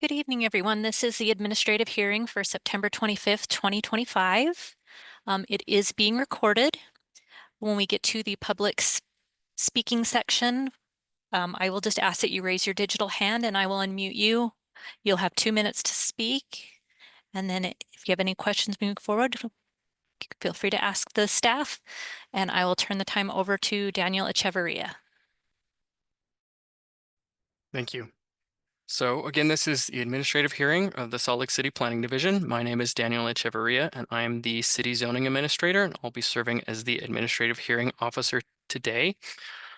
Good evening, everyone. This is the administrative hearing for September 25th, 2025. It is being recorded. When we get to the public speaking section, I will just ask that you raise your digital hand and I will unmute you. You'll have 2 minutes to speak. And then if you have any questions moving forward, feel free to ask the staff, and I will turn the time over to Daniel Echeverria. Thank you. So again, this is the administrative hearing of the Salt Lake City Planning Division. My name is Daniel Echeverria, and I am the City Zoning Administrator, and I'll be serving as the Administrative Hearing Officer today.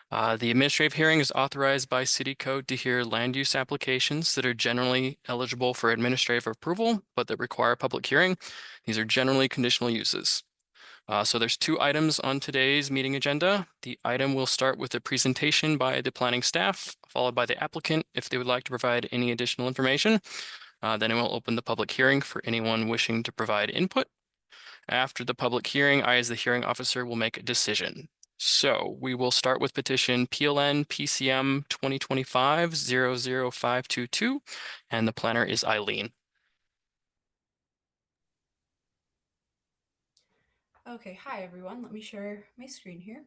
The administrative hearing is authorized by City Code to hear land use applications that are generally eligible for administrative approval, but that require a public hearing. These are generally conditional uses. So there's 2 items on today's meeting agenda. The item will start with a presentation by the planning staff, followed by the applicant if they would like to provide any additional information. Then it will open the public hearing for anyone wishing to provide input. After the public hearing, I, as the hearing officer, will make a decision. So we will start with petition PLN PCM 2025-00522, and the planner is Eileen. Okay, hi everyone. Let me share my screen here.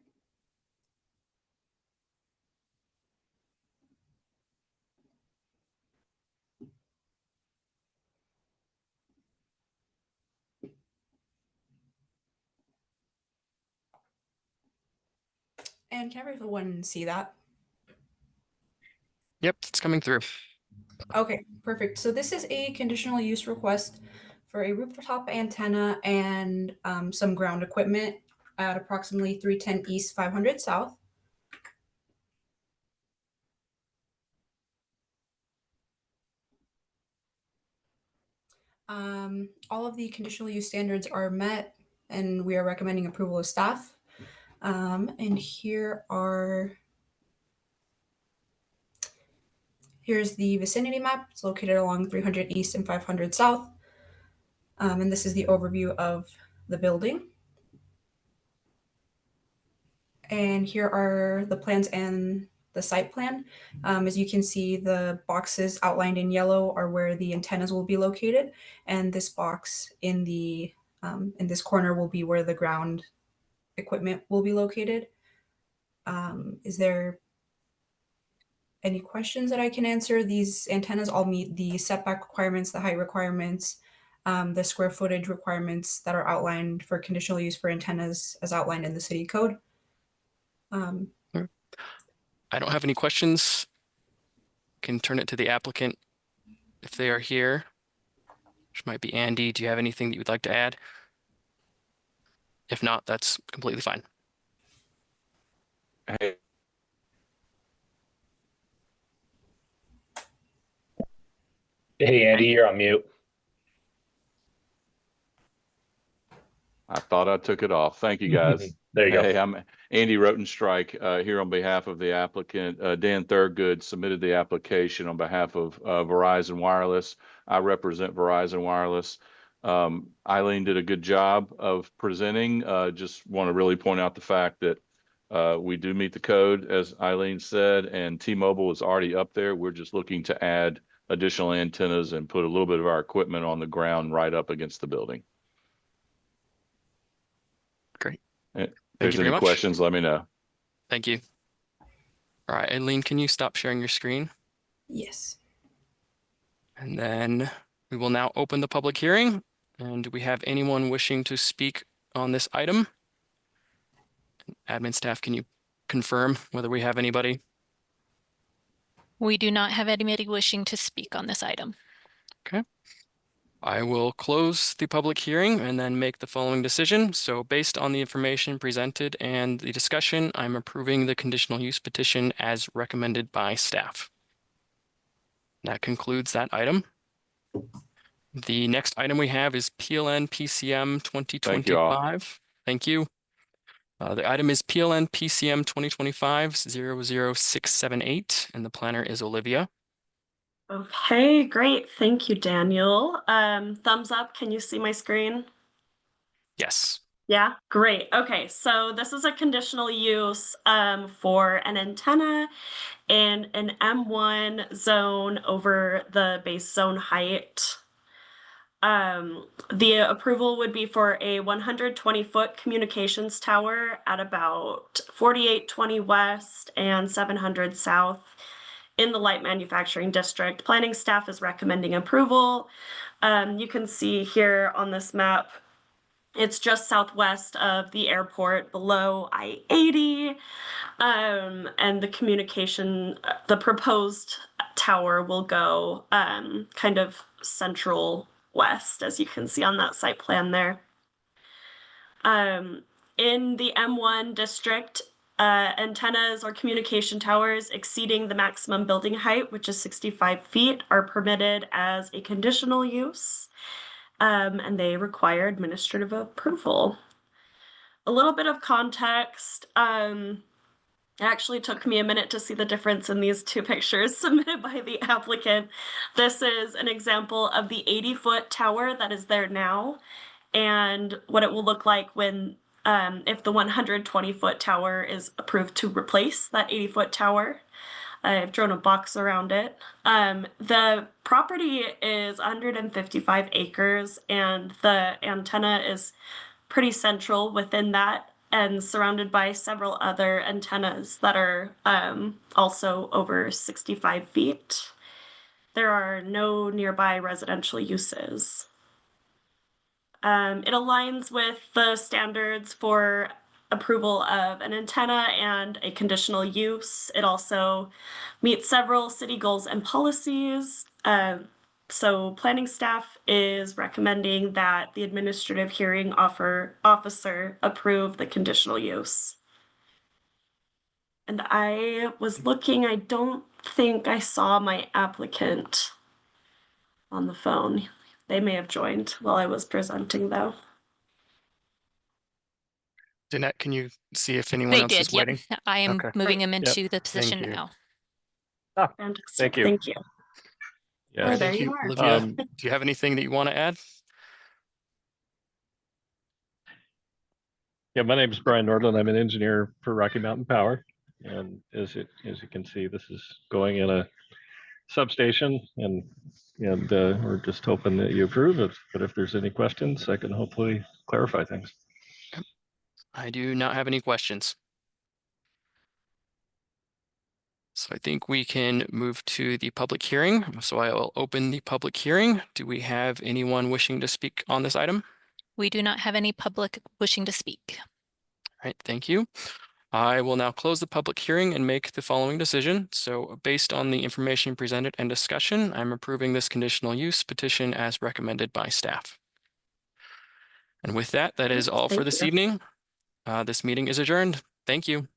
And can everyone see that? Yep, it's coming through. Okay, perfect. So this is a conditional use request for a rooftop antenna and some ground equipment at approximately 310 East, 500 South. All of the conditional use standards are met, and we are recommending approval of staff. And here's the vicinity map. It's located along 300 East and 500 South. And this is the overview of the building. And here are the plans and the site plan. As you can see, the boxes outlined in yellow are where the antennas will be located, and this box in this corner will be where the ground equipment will be located. Is there any questions that I can answer? These antennas all meet the setback requirements, the height requirements, the square footage requirements that are outlined for conditional use for antennas as outlined in the city code. I don't have any questions. Can turn it to the applicant if they are here, which might be Andy. Do you have anything that you would like to add? If not, that's completely fine. Hey. Hey, Andy, you're on mute. I thought I took it off. Thank you, guys. There you go. Hey, I'm Andy Rotenstrike here on behalf of the applicant. Dan Thurgood submitted the application on behalf of Verizon Wireless. I represent Verizon Wireless. Eileen did a good job of presenting. Just want to really point out the fact that we do meet the code, as Eileen said, and T-Mobile is already up there. We're just looking to add additional antennas and put a little bit of our equipment on the ground right up against the building. Great. If there's any questions, let me know. Thank you. All right, Eileen, can you stop sharing your screen? Yes. And then we will now open the public hearing. And do we have anyone wishing to speak on this item? Admin staff, can you confirm whether we have anybody? We do not have anybody wishing to speak on this item. Okay. I will close the public hearing and then make the following decision. So based on the information presented and the discussion, I'm approving the conditional use petition as recommended by staff. That concludes that item. The next item we have is PLN PCM 2025. Thank you. The item is PLN PCM 2025-00678, and the planner is Olivia. Okay, great. Thank you, Daniel. Thumbs up. Can you see my screen? Yes. Yeah, great. Okay, so this is a conditional use for an antenna in an M1 zone over the base zone height. The approval would be for a 120-foot communications tower at about 4820 west and 700 south in the light manufacturing district. Planning staff is recommending approval. You can see here on this map, it's just southwest of the airport below I-80. And the proposed tower will go kind of central west, as you can see on that site plan there. In the M1 district, antennas or communication towers exceeding the maximum building height, which is 65 feet, are permitted as a conditional use, and they require administrative approval. A little bit of context. It actually took me a minute to see the difference in these two pictures submitted by the applicant. This is an example of the 80-foot tower that is there now, and what it will look like when if the 120-foot tower is approved to replace that 80-foot tower. I've drawn a box around it. The property is 155 acres, and the antenna is pretty central within that and surrounded by several other antennas that are also over 65 feet. There are no nearby residential uses. It aligns with the standards for approval of an antenna and a conditional use. It also meets several city goals and policies. So planning staff is recommending that the administrative hearing officer approve the conditional use. And I was looking, I don't think I saw my applicant on the phone. They may have joined while I was presenting though. Danette, can you see if anyone They else is did, yep. waiting? I am Okay. moving Great. him into the position you. now. Fantastic. Thank you. Thank you. Yeah. Oh, there Thank you you, are. Olivia. Um, Do you have anything that you want to add? Yeah, my name is Brian Nordland. I'm an engineer for Rocky Mountain Power. And as you can see, this is going in a substation and we're just hoping that you approve it. But if there's any questions, I can hopefully clarify things. I do not have any questions. So I think we can move to the public hearing. So I will open the public hearing. Do we have anyone wishing to speak on this item? We do not have any public wishing to speak. All right, thank you. I will now close the public hearing and make the following decision. So based on the information presented and discussion, I'm approving this conditional use petition as recommended by staff. And with that, that is all for Thank this you. evening. This meeting is adjourned. Thank you.